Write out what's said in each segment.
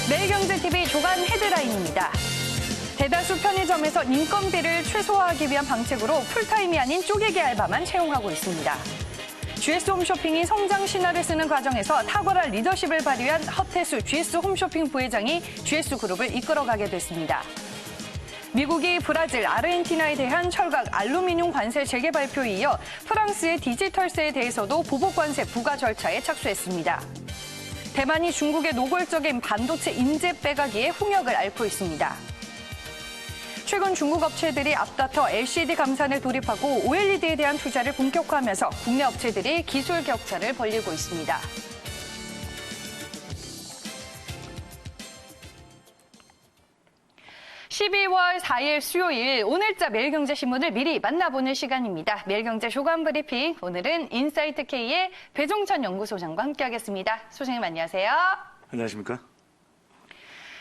매일경제TV 조간 헤드라인입니다. 대다수 편의점에서 인건비를 최소화하기 위한 방책으로 풀타임이 아닌 쪼개기 알바만 채용하고 있습니다. GS 홈쇼핑이 성장 신화를 쓰는 과정에서 탁월한 리더십을 발휘한 허태수 GS 홈쇼핑 부회장이 GS 그룹을 이끌어가게 됐습니다. 미국이 브라질, 아르헨티나에 대한 철강, 알루미늄 관세 재개 발표에 이어 프랑스의 디지털세에 대해서도 보복 관세 부과 절차에 착수했습니다. 대만이 중국의 노골적인 반도체 인재 빼가기에 홍역을 앓고 있습니다. 최근 중국 업체들이 앞다퉈 LCD 감산을 돌입하고 OLED에 대한 투자를 본격화하면서 국내 업체들이 기술 격차를 벌리고 있습니다. 12월 4일 수요일 오늘자 매일경제신문을 미리 만나보는 시간입니다. 매일경제 조간 브리핑, 오늘은 인사이트K의 배종찬 연구소장과 함께하겠습니다. 소장님 안녕하세요. 안녕하십니까?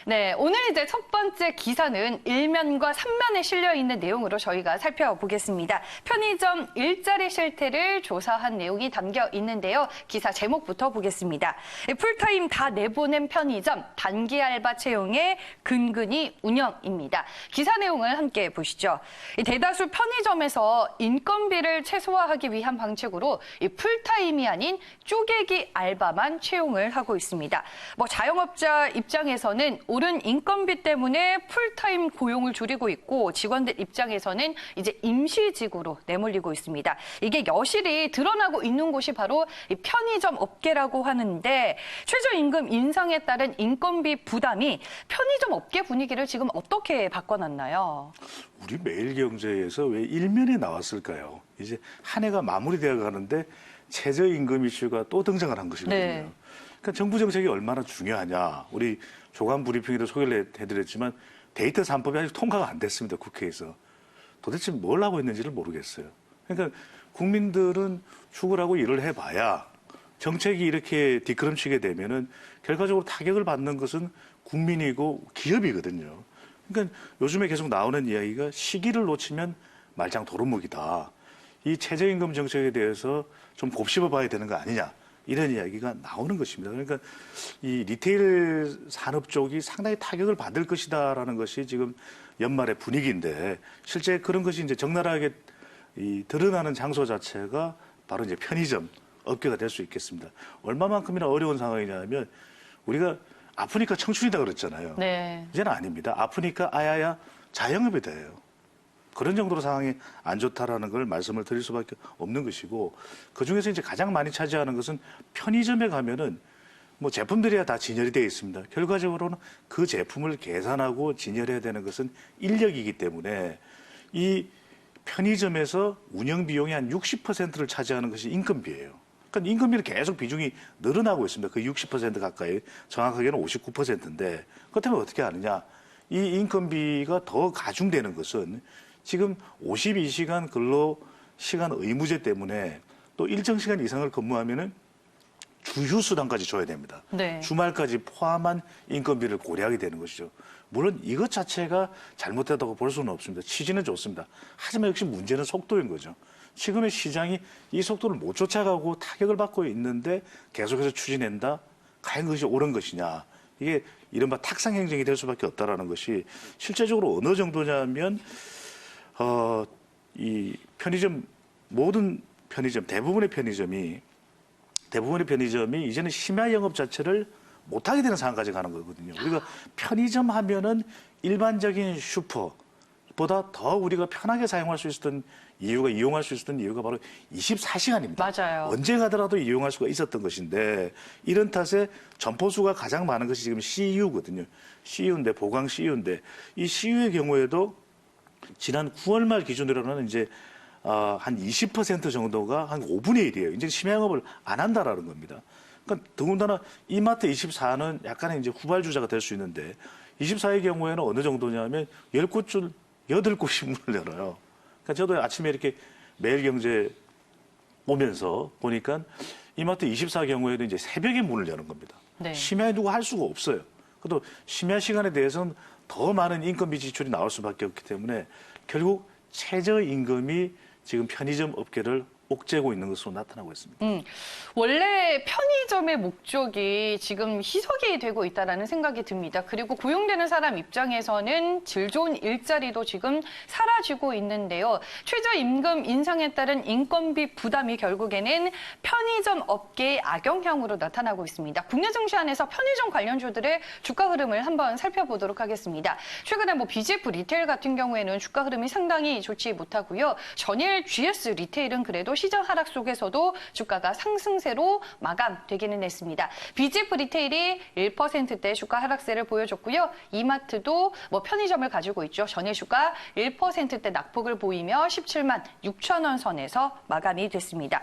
네, 오늘 이제 첫 번째 기사는 1면과 3면에 실려있는 내용으로 저희가 살펴보겠습니다. 편의점 일자리 실태를 조사한 내용이 담겨 있는데요. 기사 제목부터 보겠습니다. 풀타임 다 내보낸 편의점, 단기 알바 채용에 근근히 운영입니다. 기사 내용을 함께 보시죠. 대다수 편의점에서 인건비를 최소화하기 위한 방책으로 풀타임이 아닌 쪼개기 알바만 채용을 하고 있습니다. 자영업자 입장에서는 오른 인건비 때문에 풀타임 고용을 줄이고 있고 직원들 입장에서는 이제 임시직으로 내몰리고 있습니다. 이게 여실히 드러나고 있는 곳이 바로 이 편의점 업계라고 하는데 최저임금 인상에 따른 인건비 부담이 편의점 업계 분위기를 지금 어떻게 바꿔놨나요? 우리 매일경제에서 왜 일면에 나왔을까요? 이제 한 해가 마무리되어 가는데 최저임금 이슈가 또 등장을 한 것이거든요. 네. 그러니까 정부 정책이 얼마나 중요하냐. 우리 조간 브리핑에도 소개를 해드렸지만 데이터 3법이 아직 통과가 안 됐습니다. 국회에서. 도대체 뭘 하고 있는지를 모르겠어요. 그러니까 국민들은 출근하고 일을 해봐야 정책이 이렇게 뒷걸음치게 되면은 결과적으로 타격을 받는 것은 국민이고 기업이거든요. 그러니까 요즘에 계속 나오는 이야기가 시기를 놓치면 말짱 도루묵이다. 이 최저임금 정책에 대해서 좀 곱씹어 봐야 되는 거 아니냐. 이런 이야기가 나오는 것입니다. 그러니까 이 리테일 산업 쪽이 상당히 타격을 받을 것이다라는 것이 지금 연말의 분위기인데 실제 그런 것이 이제 적나라하게 드러나는 장소 자체가 바로 이제 편의점 업계가 될 수 있겠습니다. 얼마만큼이나 어려운 상황이냐면 우리가 아프니까 청춘이다 그랬잖아요. 네. 이제는 아닙니다. 아프니까 아야야 자영업이 돼요. 그런 정도로 상황이 안 좋다라는 걸 말씀을 드릴 수밖에 없는 것이고 그중에서 이제 가장 많이 차지하는 것은 편의점에 가면은 제품들이야 다 진열이 되어 있습니다. 결과적으로는 그 제품을 계산하고 진열해야 되는 것은 인력이기 때문에 이 편의점에서 운영 비용이 한 60%를 차지하는 것이 인건비예요. 그러니까 인건비는 계속 비중이 늘어나고 있습니다. 그 60% 가까이, 정확하게는 59%인데 그렇다면 어떻게 하느냐? 이 인건비가 더 가중되는 것은 지금 52시간 근로 시간 의무제 때문에 또 일정 시간 이상을 근무하면은 주휴수당까지 줘야 됩니다. 네. 주말까지 포함한 인건비를 고려하게 되는 것이죠. 물론 이것 자체가 잘못됐다고 볼 수는 없습니다. 취지는 좋습니다. 하지만 역시 문제는 속도인 거죠. 지금의 시장이 이 속도를 못 쫓아가고 타격을 받고 있는데 계속해서 추진한다? 과연 그것이 옳은 것이냐? 이게 이른바 탁상 행정이 될 수밖에 없다라는 것이 실제적으로 어느 정도냐면 이 편의점 모든 편의점 대부분의 편의점이 이제는 심야 영업 자체를 못하게 되는 상황까지 가는 거거든요. 우리가 편의점 하면은 일반적인 슈퍼보다 더 우리가 편하게 사용할 수 있었던 이용할 수 있었던 이유가 바로 24시간입니다. 맞아요. 언제 가더라도 이용할 수가 있었던 것인데 이런 탓에 점포수가 가장 많은 것이 지금 CU거든요. CU인데 보강 CU인데 이 CU의 경우에도 지난 9월 말 기준으로는 이제 한 20% 정도가 한 5분의 1이에요. 이제 심야 영업을 안 한다라는 겁니다. 그러니까 더군다나 이마트 24는 약간의 이제 후발주자가 될 수 있는데 24의 경우에는 어느 정도냐면 10곳 8곳이 문을 열어요. 그러니까 저도 아침에 이렇게 매일경제 오면서 보니까 이마트 24 경우에도 이제 새벽에 문을 여는 겁니다. 네. 심야에 누가 할 수가 없어요. 그래도 심야 시간에 대해서는 더 많은 인건비 지출이 나올 수밖에 없기 때문에 결국 최저임금이 지금 편의점 업계를 옥죄고 있는 것으로 나타나고 있습니다. 원래 편의점의 목적이 지금 희석이 되고 있다는 생각이 듭니다. 그리고 고용되는 사람 입장에서는 질 좋은 일자리도 지금 사라지고 있는데요. 최저임금 인상에 따른 인건비 부담이 결국에는 편의점 업계의 악영향으로 나타나고 있습니다. 국내 증시안에서 편의점 관련주들의 주가 흐름을 한번 살펴보도록 하겠습니다. 최근에 BGF 리테일 같은 경우에는 주가 흐름이 상당히 좋지 못하고요. 전일 GS 리테일은 그래도 시장 하락 속에서도 주가가 상승세로 마감되기는 했습니다. BGF 리테일이 1%대 주가 하락세를 보여줬고요. 이마트도 편의점을 가지고 있죠. 전일 주가 1%대 낙폭을 보이며 17만 6천 원 선에서 마감이 됐습니다.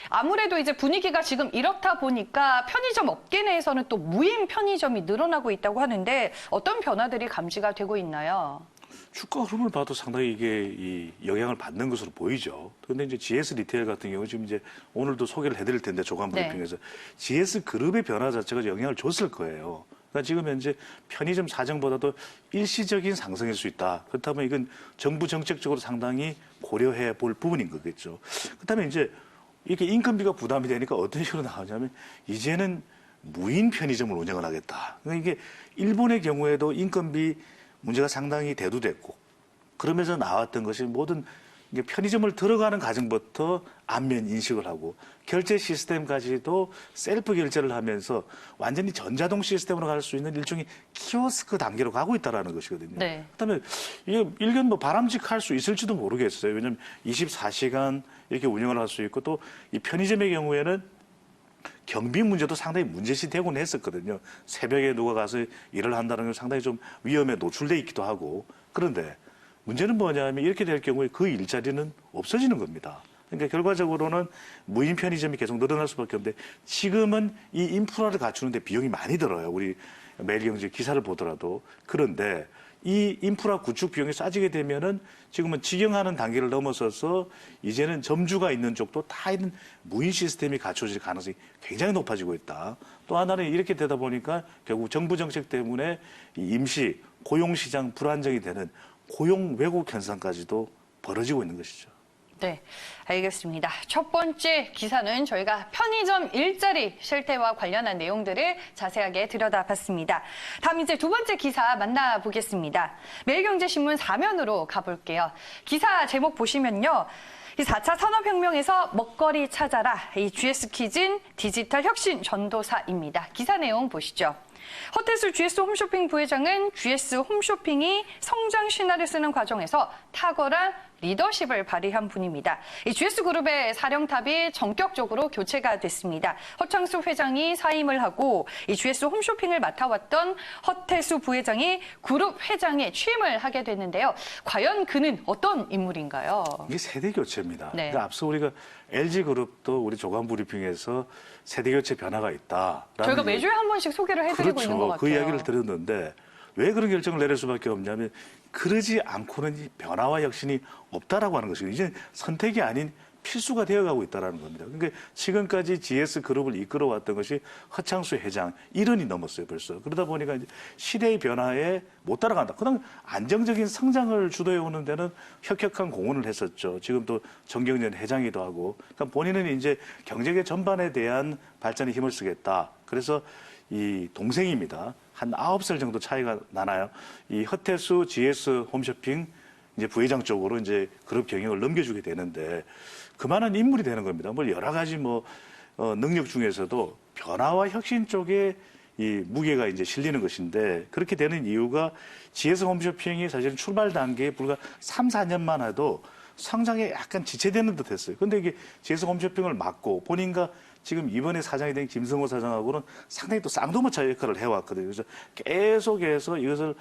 아무래도 이제 분위기가 지금 이렇다 보니까 편의점 업계 내에서는 또 무인 편의점이 늘어나고 있다고 하는데 어떤 변화들이 감지가 되고 있나요? 주가 흐름을 봐도 상당히 이게 이 영향을 받는 것으로 보이죠. 그런데 이제 GS 리테일 같은 경우 지금 이제 오늘도 소개를 해드릴 텐데 조간 브리핑에서 GS 그룹의 변화 자체가 영향을 줬을 거예요. 그러니까 지금 현재 편의점 사정보다도 일시적인 상승일 수 있다. 그렇다면 이건 정부 정책적으로 상당히 고려해 볼 부분인 거겠죠. 그렇다면 이제 이렇게 인건비가 부담이 되니까 어떤 식으로 나오냐면 이제는 무인 편의점을 운영을 하겠다. 그러니까 이게 일본의 경우에도 인건비 문제가 상당히 대두됐고 그러면서 나왔던 것이 모든 편의점을 들어가는 과정부터 안면 인식을 하고 결제 시스템까지도 셀프 결제를 하면서 완전히 전자동 시스템으로 갈 수 있는 일종의 키오스크 단계로 가고 있다는 것이거든요. 네. 그다음에 이게 일견 바람직할 수 있을지도 모르겠어요. 왜냐하면 24시간 이렇게 운영을 할 수 있고 또 이 편의점의 경우에는 경비 문제도 상당히 문제시 되곤 했었거든요. 새벽에 누가 가서 일을 한다는 건 상당히 좀 위험에 노출돼 있기도 하고. 그런데 문제는 뭐냐면 이렇게 될 경우에 그 일자리는 없어지는 겁니다. 그러니까 결과적으로는 무인 편의점이 계속 늘어날 수밖에 없는데 지금은 이 인프라를 갖추는데 비용이 많이 들어요. 우리 매일경제 기사를 보더라도. 그런데 이 인프라 구축 비용이 싸지게 되면은 지금은 직영하는 단계를 넘어서서 이제는 점주가 있는 쪽도 다 있는 무인 시스템이 갖춰질 가능성이 굉장히 높아지고 있다. 또 하나는 이렇게 되다 보니까 결국 정부 정책 때문에 이 임시 고용시장 불안정이 되는 고용 왜곡 현상까지도 벌어지고 있는 것이죠. 네, 알겠습니다. 첫 번째 기사는 저희가 편의점 일자리 실태와 관련한 내용들을 자세하게 들여다봤습니다. 다음 이제 두 번째 기사 만나보겠습니다. 매일경제신문 4면으로 가볼게요. 기사 제목 보시면요. 이 4차 산업혁명에서 먹거리 찾아라. 이 GS키즈는 디지털 혁신 전도사입니다. 기사 내용 보시죠. 허태수 GS 홈쇼핑 부회장은 GS 홈쇼핑이 성장 신화를 쓰는 과정에서 탁월한 리더십을 발휘한 분입니다. 이 GS그룹의 사령탑이 전격적으로 교체가 됐습니다. 허창수 회장이 사임을 하고 이 GS 홈쇼핑을 맡아왔던 허태수 부회장이 그룹 회장에 취임을 하게 됐는데요. 과연 그는 어떤 인물인가요? 이게 세대 교체입니다. 네. 그러니까 앞서 우리가 LG그룹도 우리 조간 브리핑에서 세대 교체 변화가 있다. 저희가 매주에 한 번씩 소개를 해드리고 그렇죠. 있는 것 같아요. 그 이야기를 들었는데 왜 그런 결정을 내릴 수밖에 없냐면 그러지 않고는 이 변화와 혁신이 없다라고 하는 것이고 이제 선택이 아닌 필수가 되어가고 있다는 겁니다. 그러니까 지금까지 GS그룹을 이끌어왔던 것이 허창수 회장 1년이 넘었어요 벌써. 그러다 보니까 이제 시대의 변화에 못 따라간다. 그다음 안정적인 성장을 주도해오는 데는 혁혁한 공헌을 했었죠. 지금 또 정경련 회장이기도 하고. 그러니까 본인은 이제 경제계 전반에 대한 발전에 힘을 쓰겠다. 그래서 이 동생입니다. 한 9살 정도 차이가 나나요? 이 허태수 GS 홈쇼핑 이제 부회장 쪽으로 이제 그룹 경영을 넘겨주게 되는데 그만한 인물이 되는 겁니다. 뭐 여러 가지 능력 중에서도 변화와 혁신 쪽에 이 무게가 이제 실리는 것인데 그렇게 되는 이유가 GS 홈쇼핑이 사실은 출발 단계에 불과 3, 4년만 해도 성장에 약간 지체되는 듯 했어요. 근데 이게 GS 홈쇼핑을 맡고 본인과 지금 이번에 사장이 된 김성호 사장하고는 상당히 또 쌍두마차 역할을 해왔거든요. 그래서 계속해서 이것을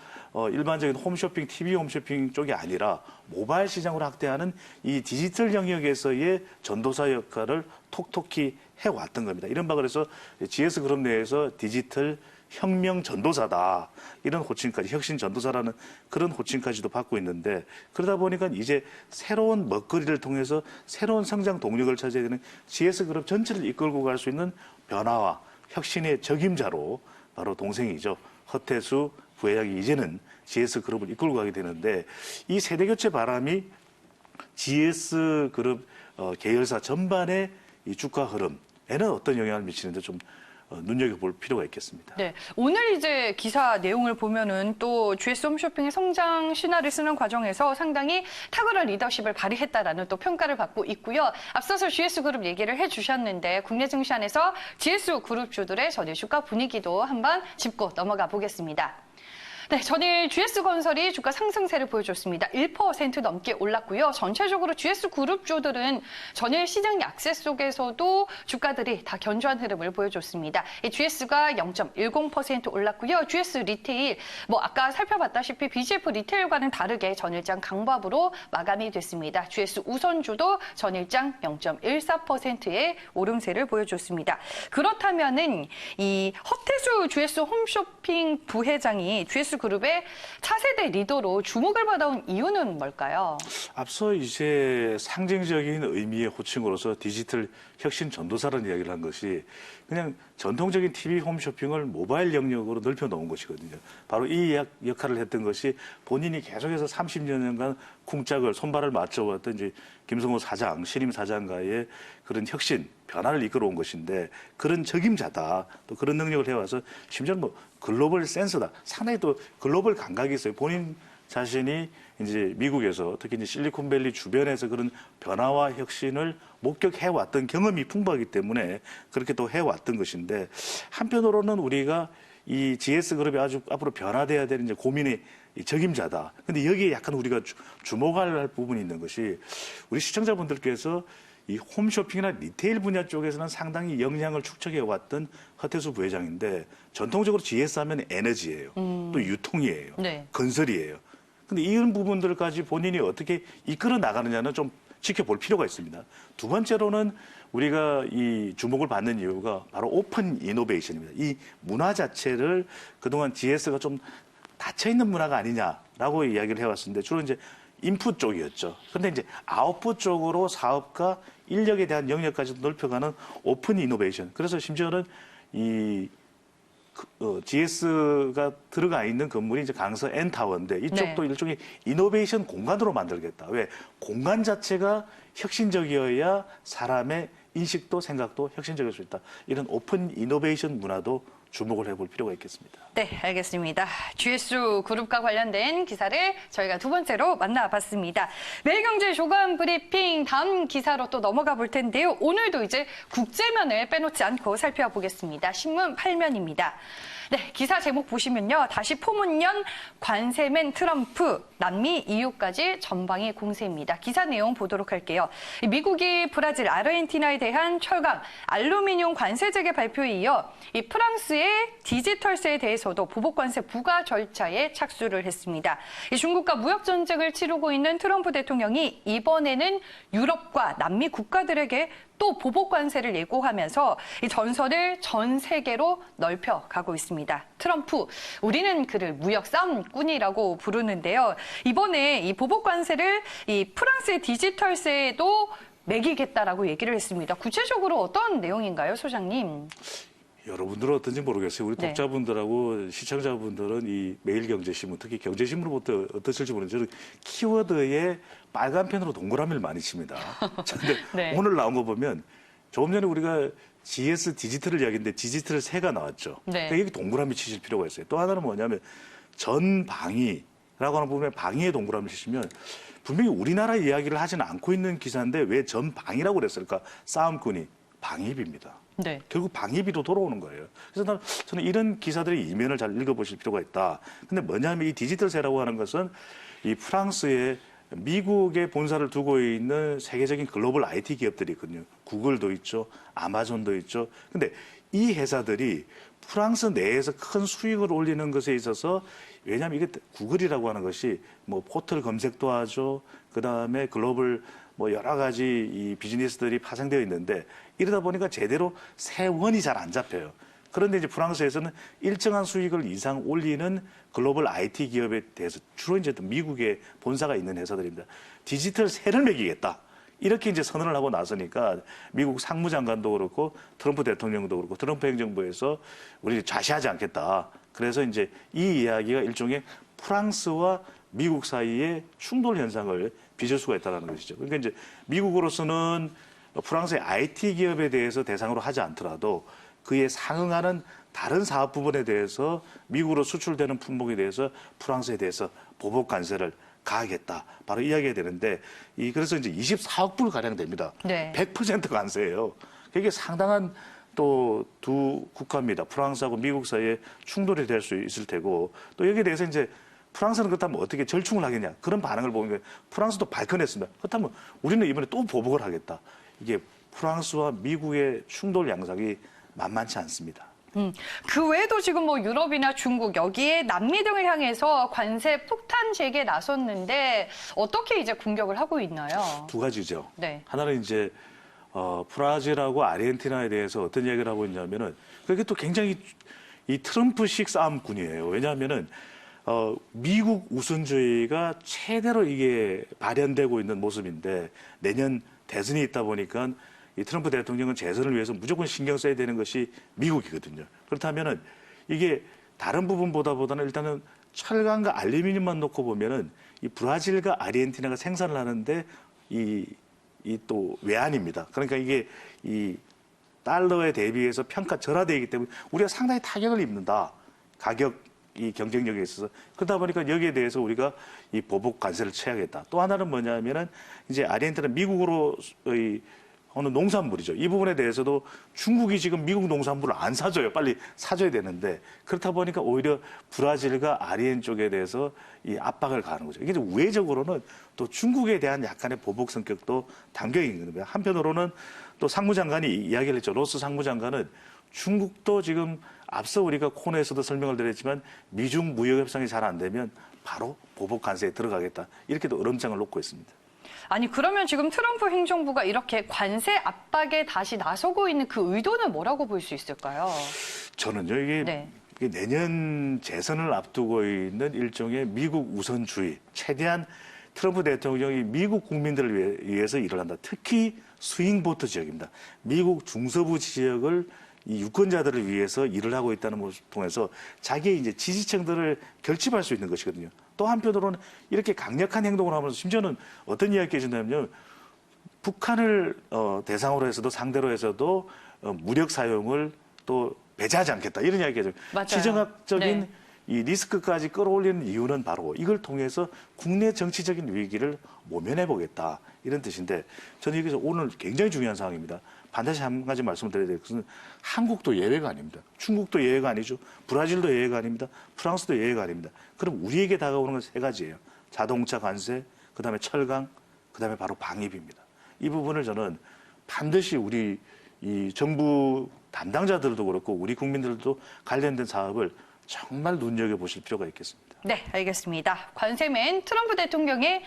일반적인 홈쇼핑, TV 홈쇼핑 쪽이 아니라 모바일 시장으로 확대하는 이 디지털 영역에서의 전도사 역할을 톡톡히 해왔던 겁니다. 이른바 그래서 GS그룹 내에서 디지털 혁명 전도사다. 이런 호칭까지, 혁신 전도사라는 그런 호칭까지도 받고 있는데 그러다 보니까 이제 새로운 먹거리를 통해서 새로운 성장 동력을 찾아야 되는 GS그룹 전체를 이끌고 갈 수 있는 변화와 혁신의 적임자로 바로 동생이죠. 허태수 부회장이 이제는 GS그룹을 이끌고 가게 되는데 이 세대교체 바람이 GS그룹 계열사 전반의 이 주가 흐름에는 어떤 영향을 미치는지 좀 눈여겨볼 필요가 있겠습니다. 네, 오늘 이제 기사 내용을 보면은 또 GS 홈쇼핑의 성장 신화를 쓰는 과정에서 상당히 탁월한 리더십을 발휘했다라는 또 평가를 받고 있고요. 앞서서 GS그룹 얘기를 해주셨는데 국내 증시안에서 GS그룹주들의 전일 주가 분위기도 한번 짚고 넘어가 보겠습니다. 네, 전일 GS건설이 주가 상승세를 보여줬습니다. 1% 넘게 올랐고요. 전체적으로 GS그룹주들은 전일 시장 약세 속에서도 주가들이 다 견조한 흐름을 보여줬습니다. GS가 0.10% 올랐고요. GS 리테일, 아까 살펴봤다시피 BGF 리테일과는 다르게 전일장 강보합으로 마감이 됐습니다. GS 우선주도 전일장 0.14%의 오름세를 보여줬습니다. 그렇다면은 이 허태수 GS 홈쇼핑 부회장이 GS 그룹의 차세대 리더로 주목을 받아온 이유는 뭘까요? 앞서 이제 상징적인 의미의 호칭으로서 디지털 혁신 전도사라는 이야기를 한 것이 그냥 전통적인 TV 홈쇼핑을 모바일 영역으로 넓혀 놓은 것이거든요. 바로 이 역할을 했던 것이 본인이 계속해서 30년간 쿵짝을 손발을 맞춰왔던 이제 김성호 사장, 신임 사장과의 그런 혁신, 변화를 이끌어온 것인데 그런 적임자다. 또 그런 능력을 해와서 심지어는 글로벌 센서다. 상당히 또 글로벌 감각이 있어요. 본인 자신이 이제 미국에서 특히 이제 실리콘밸리 주변에서 그런 변화와 혁신을 목격해왔던 경험이 풍부하기 때문에 그렇게 또 해왔던 것인데 한편으로는 우리가 이 GS그룹이 아주 앞으로 변화돼야 되는 이제 고민의 적임자다. 근데 여기에 약간 우리가 주목할 부분이 있는 것이 우리 시청자분들께서 이 홈쇼핑이나 리테일 분야 쪽에서는 상당히 역량을 축적해왔던 허태수 부회장인데 전통적으로 GS 하면 에너지예요. 또 유통이에요. 네. 건설이에요. 근데 이런 부분들까지 본인이 어떻게 이끌어 나가느냐는 좀 지켜볼 필요가 있습니다. 두 번째로는 우리가 이 주목을 받는 이유가 바로 오픈 이노베이션입니다. 이 문화 자체를 그동안 GS가 좀 닫혀있는 문화가 아니냐라고 이야기를 해왔었는데 주로 이제 인풋 쪽이었죠. 그런데 이제 아웃풋 쪽으로 사업과 인력에 대한 영역까지도 넓혀가는 오픈 이노베이션. 그래서 심지어는 이 GS가 들어가 있는 건물이 이제 강서 N타워인데 이쪽도 네. 일종의 이노베이션 공간으로 만들겠다. 왜? 공간 자체가 혁신적이어야 사람의 인식도 생각도 혁신적일 수 있다. 이런 오픈 이노베이션 문화도 주목을 해볼 필요가 있겠습니다. 네, 알겠습니다. GS 그룹과 관련된 기사를 저희가 두 번째로 만나봤습니다. 매일경제 조간 브리핑 다음 기사로 또 넘어가 볼 텐데요. 오늘도 이제 국제면을 빼놓지 않고 살펴보겠습니다. 신문 8면입니다. 네, 기사 제목 보시면요. 다시 포문연 관세맨 트럼프, 남미 EU까지 전방위 공세입니다. 기사 내용 보도록 할게요. 미국이 브라질, 아르헨티나에 대한 철강, 알루미늄 관세 재개 발표에 이어 이 프랑스의 디지털세에 대해서도 보복 관세 부과 절차에 착수를 했습니다. 이 중국과 무역 전쟁을 치르고 있는 트럼프 대통령이 이번에는 유럽과 남미 국가들에게 또 보복 관세를 예고하면서 이 전선을 전 세계로 넓혀가고 있습니다. 트럼프, 우리는 그를 무역 싸움꾼이라고 부르는데요. 이번에 이 보복 관세를 이 프랑스의 디지털세에도 매기겠다라고 얘기를 했습니다. 구체적으로 어떤 내용인가요, 소장님? 여러분들은 어떤지 모르겠어요. 우리 네. 독자분들하고 시청자분들은 이 매일경제신문, 특히 경제신문부터 어떠실지 모르는데 저는 키워드에 빨간 펜으로 동그라미를 많이 칩니다. 근데 네. 오늘 나온 거 보면 조금 전에 우리가 GS 디지털을 이야기했는데 디지털 세가 나왔죠. 네. 그러니까 여기 동그라미 치실 필요가 있어요. 또 하나는 뭐냐면 전방위라고 하는 부분에 방위에 동그라미 치시면 분명히 우리나라 이야기를 하지는 않고 있는 기사인데 왜 전방위라고 그랬을까? 싸움꾼이 방위비입니다. 네. 결국 방위비로 돌아오는 거예요. 그래서 저는 이런 기사들의 이면을 잘 읽어보실 필요가 있다. 근데 뭐냐면 이 디지털세라고 하는 것은 이 프랑스에 미국에 본사를 두고 있는 세계적인 글로벌 IT 기업들이 있거든요. 구글도 있죠. 아마존도 있죠. 근데 이 회사들이 프랑스 내에서 큰 수익을 올리는 것에 있어서 왜냐하면 이게 구글이라고 하는 것이 뭐 포털 검색도 하죠. 그다음에 글로벌 뭐 여러 가지 이 비즈니스들이 파생되어 있는데 이러다 보니까 제대로 세원이 잘 안 잡혀요. 그런데 이제 프랑스에서는 일정한 수익을 이상 올리는 글로벌 IT 기업에 대해서 주로 이제 미국에 본사가 있는 회사들입니다. 디지털 세를 매기겠다. 이렇게 이제 선언을 하고 나서니까 미국 상무장관도 그렇고 트럼프 대통령도 그렇고 트럼프 행정부에서 우리 좌시하지 않겠다. 그래서 이제 이 이야기가 일종의 프랑스와 미국 사이의 충돌 현상을 빚을 수가 있다는 것이죠. 그러니까 이제 미국으로서는 프랑스의 IT 기업에 대해서 대상으로 하지 않더라도 그에 상응하는 다른 사업 부분에 대해서 미국으로 수출되는 품목에 대해서 프랑스에 대해서 보복 관세를 가하겠다. 바로 이야기가 되는데 그래서 이제 24억 불 가량 됩니다. 네. 100% 관세예요. 이게 상당한 또 두 국가입니다. 프랑스하고 미국 사이에 충돌이 될 수 있을 테고 또 여기에 대해서 이제 프랑스는 그렇다면 어떻게 절충을 하겠냐 그런 반응을 보면 프랑스도 발끈했습니다. 그렇다면 우리는 이번에 또 보복을 하겠다. 이게 프랑스와 미국의 충돌 양상이 만만치 않습니다. 그 외에도 지금 뭐 유럽이나 중국 여기에 남미 등을 향해서 관세 폭탄 제기에 나섰는데 어떻게 이제 공격을 하고 있나요? 두 가지죠. 네. 하나는 이제 브라질하고 아르헨티나에 대해서 어떤 얘기를 하고 있냐면은 그게 또 굉장히 이 트럼프식 싸움꾼이에요. 왜냐하면은 미국 우선주의가 최대로 이게 발현되고 있는 모습인데 내년 대선이 있다 보니까 이 트럼프 대통령은 재선을 위해서 무조건 신경 써야 되는 것이 미국이거든요. 그렇다면은 이게 다른 부분보다는 일단은 철강과 알루미늄만 놓고 보면은 이 브라질과 아르헨티나가 생산을 하는데 이 또 외환입니다. 그러니까 이게 이 달러에 대비해서 평가 절하되기 때문에 우리가 상당히 타격을 입는다. 가격 이 경쟁력에 있어서 그러다 보니까 여기에 대해서 우리가 이 보복 관세를 쳐야겠다. 또 하나는 뭐냐면은 이제 아르헨티나 미국으로의 어느 농산물이죠. 이 부분에 대해서도 중국이 지금 미국 농산물을 안 사줘요. 빨리 사줘야 되는데 그렇다 보니까 오히려 브라질과 아르헨 쪽에 대해서 이 압박을 가하는 거죠. 이게 우회적으로는 또 중국에 대한 약간의 보복 성격도 담겨 있는 겁니다. 한편으로는 또 상무장관이 이야기를 했죠. 로스 상무장관은 중국도 지금 앞서 우리가 코너에서도 설명을 드렸지만 미중 무역 협상이 잘 안 되면 바로 보복 관세에 들어가겠다. 이렇게도 얼음장을 놓고 있습니다. 아니 그러면 지금 트럼프 행정부가 이렇게 관세 압박에 다시 나서고 있는 그 의도는 뭐라고 볼 수 있을까요? 저는요 이게 네. 내년 재선을 앞두고 있는 일종의 미국 우선주의, 최대한 트럼프 대통령이 미국 국민들을 위해서 일을 한다. 특히 스윙보트 지역입니다. 미국 중서부 지역을 이 유권자들을 위해서 일을 하고 있다는 모습을 통해서 자기의 이제 지지층들을 결집할 수 있는 것이거든요. 또 한편으로는 이렇게 강력한 행동을 하면서 심지어는 어떤 이야기가 해준다면 북한을 대상으로 해서도 상대로 해서도 무력 사용을 또 배제하지 않겠다 이런 이야기가 맞아요. 지정학적인 네. 이 리스크까지 끌어올리는 이유는 바로 이걸 통해서 국내 정치적인 위기를 모면해 보겠다 이런 뜻인데 저는 여기서 오늘 굉장히 중요한 상황입니다. 반드시 한 가지 말씀을 드려야 될 것은 한국도 예외가 아닙니다. 중국도 예외가 아니죠. 브라질도 예외가 아닙니다. 프랑스도 예외가 아닙니다. 그럼 우리에게 다가오는 건 세 가지예요. 자동차 관세, 그다음에 철강, 그다음에 바로 방위비입니다. 이 부분을 저는 반드시 우리 이 정부 담당자들도 그렇고 우리 국민들도 관련된 사업을 정말 눈여겨보실 필요가 있겠습니다. 네, 알겠습니다. 관세맨 트럼프 대통령의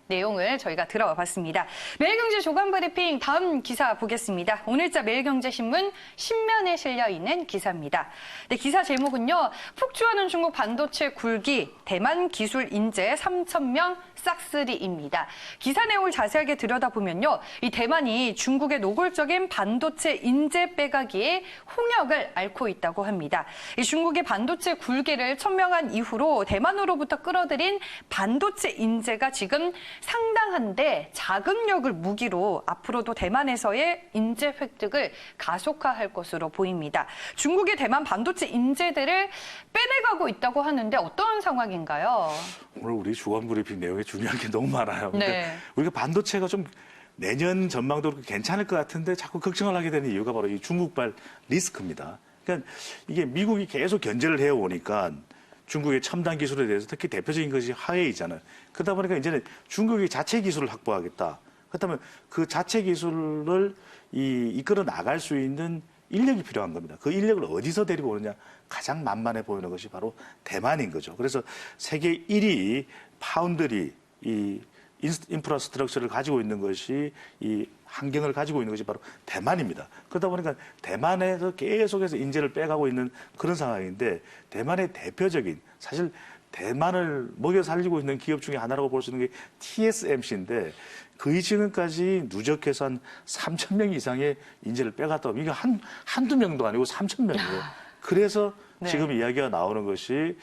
내용을 저희가 들어봤습니다. 매일경제 조간브리핑 다음 기사 보겠습니다. 오늘자 매일경제신문 10면에 실려 있는 기사입니다. 네, 기사 제목은요. 폭주하는 중국 반도체 굴기, 대만 기술 인재 3,000명 싹쓸이입니다. 기사 내용을 자세하게 들여다보면요. 이 대만이 중국의 노골적인 반도체 인재 빼가기에 홍역을 앓고 있다고 합니다. 이 중국의 반도체 굴기를 천명한 이후로 대만으로부터 끌어들인 반도체 인재가 지금 상당한데 자금력을 무기로 앞으로도 대만에서의 인재 획득을 가속화할 것으로 보입니다. 중국이 대만 반도체 인재들을 빼내가고 있다고 하는데 어떤 상황인가요? 오늘 우리 주간 브리핑 내용에 중요한 게 너무 많아요. 그러니까 네. 우리가 반도체가 좀 내년 전망도 괜찮을 것 같은데 자꾸 걱정을 하게 되는 이유가 바로 이 중국발 리스크입니다. 그러니까 이게 미국이 계속 견제를 해오니까 중국의 첨단 기술에 대해서 특히 대표적인 것이 화웨이잖아요. 그러다 보니까 이제는 중국이 자체 기술을 확보하겠다. 그렇다면 그 자체 기술을 이끌어 나갈 수 있는 인력이 필요한 겁니다. 그 인력을 어디서 데리고 오느냐 가장 만만해 보이는 것이 바로 대만인 거죠. 그래서 세계 1위 파운드리 이 인프라스트럭처를 가지고 있는 것이 이 환경을 가지고 있는 것이 바로 대만입니다. 그러다 보니까 대만에서 계속해서 인재를 빼가고 있는 그런 상황인데 대만의 대표적인 사실 대만을 먹여 살리고 있는 기업 중에 하나라고 볼 수 있는 게 TSMC인데 거의 지금까지 누적해서 한 3,000명 이상의 인재를 빼갔다. 이게 한두 명도 아니고 3,000명이에요. 그래서 네. 지금 이야기가 나오는 것이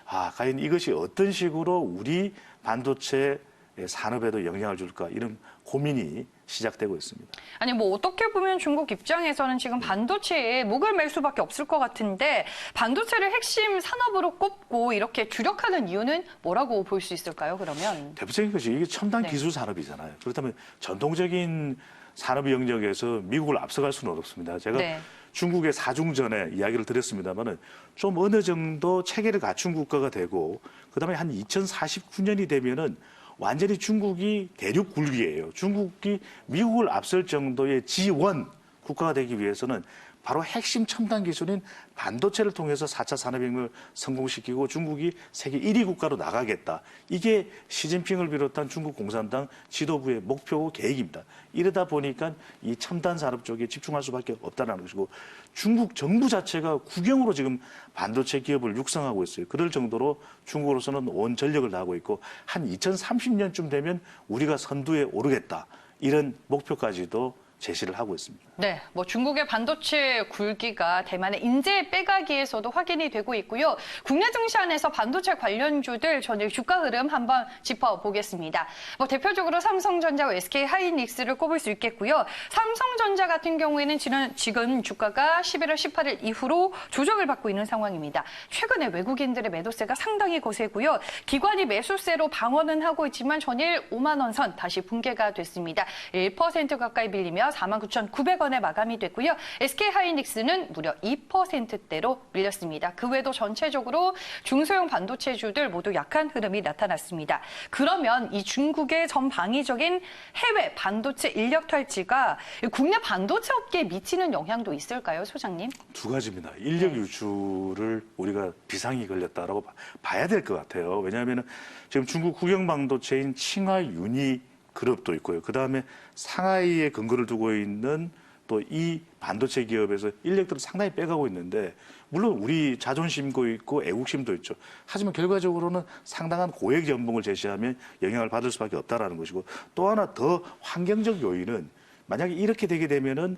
과연 이것이 어떤 식으로 우리 반도체 산업에도 영향을 줄까 이런 고민이 시작되고 있습니다. 아니 뭐 어떻게 보면 중국 입장에서는 지금 반도체에 목을 맬 수밖에 없을 것 같은데 반도체를 핵심 산업으로 꼽고 이렇게 주력하는 이유는 뭐라고 볼 수 있을까요? 그러면 대표적인 것이 이게 첨단 네. 기술 산업이잖아요. 그렇다면 전통적인 산업 영역에서 미국을 앞서갈 수는 어렵습니다. 제가 네. 중국의 사중전에 이야기를 드렸습니다만은 좀 어느 정도 체계를 갖춘 국가가 되고 그다음에 한 2049년이 되면은 완전히 중국이 대륙 굴기예요. 중국이 미국을 앞설 정도의 G1 국가가 되기 위해서는 바로 핵심 첨단 기술인 반도체를 통해서 4차 산업혁명을 성공시키고 중국이 세계 1위 국가로 나가겠다. 이게 시진핑을 비롯한 중국 공산당 지도부의 목표고 계획입니다. 이러다 보니까 이 첨단 산업 쪽에 집중할 수밖에 없다는 것이고 중국 정부 자체가 국영으로 지금 반도체 기업을 육성하고 있어요. 그럴 정도로 중국으로서는 온 전력을 다하고 있고 한 2030년쯤 되면 우리가 선두에 오르겠다. 이런 목표까지도 제시를 하고 있습니다. 네, 뭐 중국의 반도체 굴기가 대만의 인재 빼가기에서도 확인이 되고 있고요. 국내 증시 안에서 반도체 관련주들 전일 주가 흐름 한번 짚어보겠습니다. 뭐 대표적으로 삼성전자와 SK 하이닉스를 꼽을 수 있겠고요. 삼성전자 같은 경우에는 지금 주가가 11월 18일 이후로 조정을 받고 있는 상황입니다. 최근에 외국인들의 매도세가 상당히 거세고요. 기관이 매수세로 방어는 하고 있지만 전일 5만 원 선 다시 붕괴가 됐습니다. 1% 가까이 밀리며 49,900원에 마감이 됐고요. SK하이닉스는 무려 2%대로 밀렸습니다. 그 외에도 전체적으로 중소형 반도체주들 모두 약한 흐름이 나타났습니다. 그러면 이 중국의 전방위적인 해외 반도체 인력 탈취가 국내 반도체 업계에 미치는 영향도 있을까요, 소장님? 두 가지입니다. 인력 유출을 우리가 비상이 걸렸다라고 봐야 될 것 같아요. 왜냐하면 지금 중국 국영 반도체인 칭화 유니 그룹도 있고요. 그다음에 상하이에 근거를 두고 있는 또 이 반도체 기업에서 인력들을 상당히 빼가고 있는데 물론 우리 자존심도 있고 애국심도 있죠. 하지만 결과적으로는 상당한 고액 연봉을 제시하면 영향을 받을 수밖에 없다라는 것이고 또 하나 더 환경적 요인은 만약에 이렇게 되게 되면은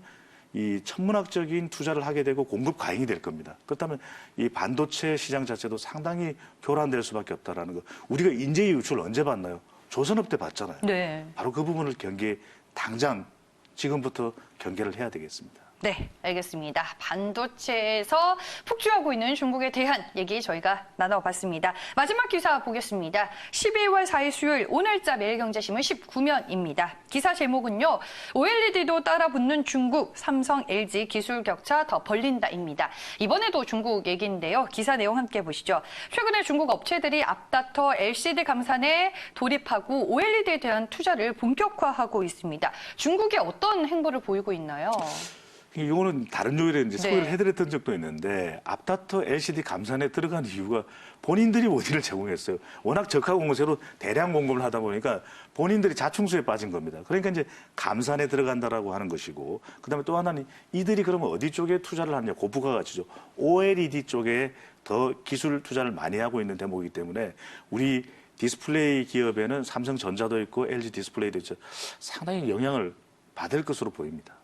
이 천문학적인 투자를 하게 되고 공급 과잉이 될 겁니다. 그렇다면 이 반도체 시장 자체도 상당히 교란될 수밖에 없다라는 거. 우리가 인재 유출 언제 봤나요? 조선업 때 봤잖아요. 네. 바로 그 부분을 당장 지금부터 경계를 해야 되겠습니다. 네, 알겠습니다. 반도체에서 폭주하고 있는 중국에 대한 얘기 저희가 나눠봤습니다. 마지막 기사 보겠습니다. 12월 4일 수요일 오늘자 매일경제신문 19면입니다. 기사 제목은요. OLED도 따라붙는 중국, 삼성, LG 기술 격차 더 벌린다입니다. 이번에도 중국 얘기인데요. 기사 내용 함께 보시죠. 최근에 중국 업체들이 앞다퉈 LCD 감산에 돌입하고 OLED에 대한 투자를 본격화하고 있습니다. 중국이 어떤 행보를 보이고 있나요? 이거는 다른 요일에 이제 소개를 네. 해드렸던 적도 있는데 앞다퉈 LCD 감산에 들어간 이유가 본인들이 원인을 제공했어요. 워낙 저가 공세로 대량 공급을 하다 보니까 본인들이 자충수에 빠진 겁니다. 그러니까 이제 감산에 들어간다라고 하는 것이고 그다음에 또 하나는 이들이 그러면 어디 쪽에 투자를 하느냐 그 부가가치죠. OLED 쪽에 더 기술 투자를 많이 하고 있는 대목이기 때문에 우리 디스플레이 기업에는 삼성전자도 있고 LG 디스플레이도 있죠. 상당히 영향을 받을 것으로 보입니다.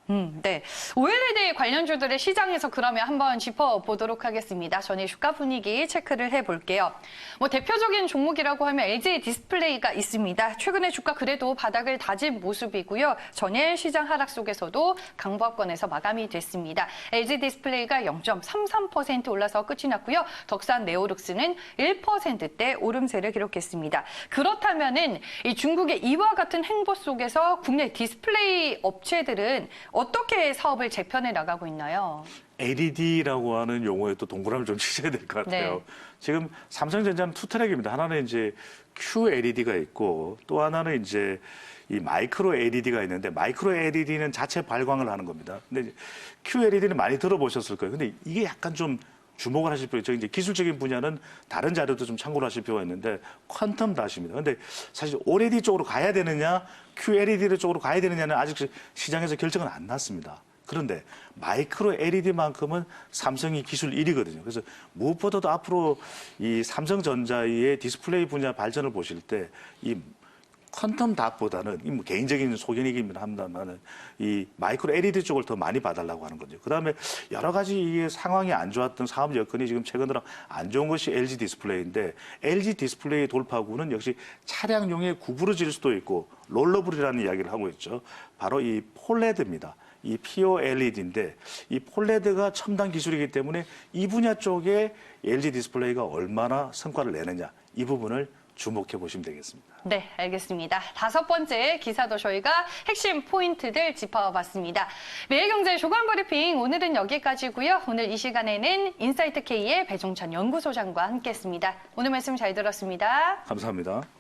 네. OLED 관련주들의 시장에서 그러면 한번 짚어보도록 하겠습니다. 전일 주가 분위기 체크를 해볼게요. 뭐 대표적인 종목이라고 하면 LG 디스플레이가 있습니다. 최근에 주가 그래도 바닥을 다진 모습이고요. 전일 시장 하락 속에서도 강보합권에서 마감이 됐습니다. LG 디스플레이가 0.33% 올라서 끝이 났고요. 덕산 네오룩스는 1%대 오름세를 기록했습니다. 그렇다면은 이 중국의 이와 같은 행보 속에서 국내 디스플레이 업체들은 어떻게 사업을 재편해 나가고 있나요? LED라고 하는 용어에 또 동그라미를 좀 치셔야 될 것 같아요. 네. 지금 삼성전자는 투 트랙입니다. 하나는 이제 QLED가 있고 또 하나는 이제 이 마이크로 LED가 있는데 마이크로 LED는 자체 발광을 하는 겁니다. 근데 QLED는 많이 들어보셨을 거예요. 근데 이게 약간 좀 주목을 하실 필요 있죠. 이제 기술적인 분야는 다른 자료도 좀 참고를 하실 필요가 있는데 퀀텀 닷입니다. 근데 사실 OLED 쪽으로 가야 되느냐, QLED 쪽으로 가야 되느냐는 아직 시장에서 결정은 안 났습니다. 그런데 마이크로 LED만큼은 삼성이 기술 1위거든요. 그래서 무엇보다도 앞으로 이 삼성전자의 디스플레이 분야 발전을 보실 때 이 퀀텀 닷보다는 이 뭐 개인적인 소견이긴 합니다만은 이 마이크로 LED 쪽을 더 많이 봐달라고 하는 거죠. 그다음에 여러 가지 이게 상황이 안 좋았던 사업 여건이 지금 최근 들어 안 좋은 것이 LG 디스플레이인데 LG 디스플레이 돌파구는 역시 차량용에 구부러질 수도 있고 롤러블이라는 이야기를 하고 있죠. 바로 이 폴레드입니다. 이 POLED인데 이 폴레드가 첨단 기술이기 때문에 이 분야 쪽에 LG 디스플레이가 얼마나 성과를 내느냐 이 부분을 주목해 보시면 되겠습니다. 네, 알겠습니다. 5번째 기사도 저희가 핵심 포인트들 짚어봤습니다. 매일경제 조간브리핑 오늘은 여기까지고요. 오늘 이 시간에는 인사이트K의 배종찬 연구소장과 함께했습니다. 오늘 말씀 잘 들었습니다. 감사합니다.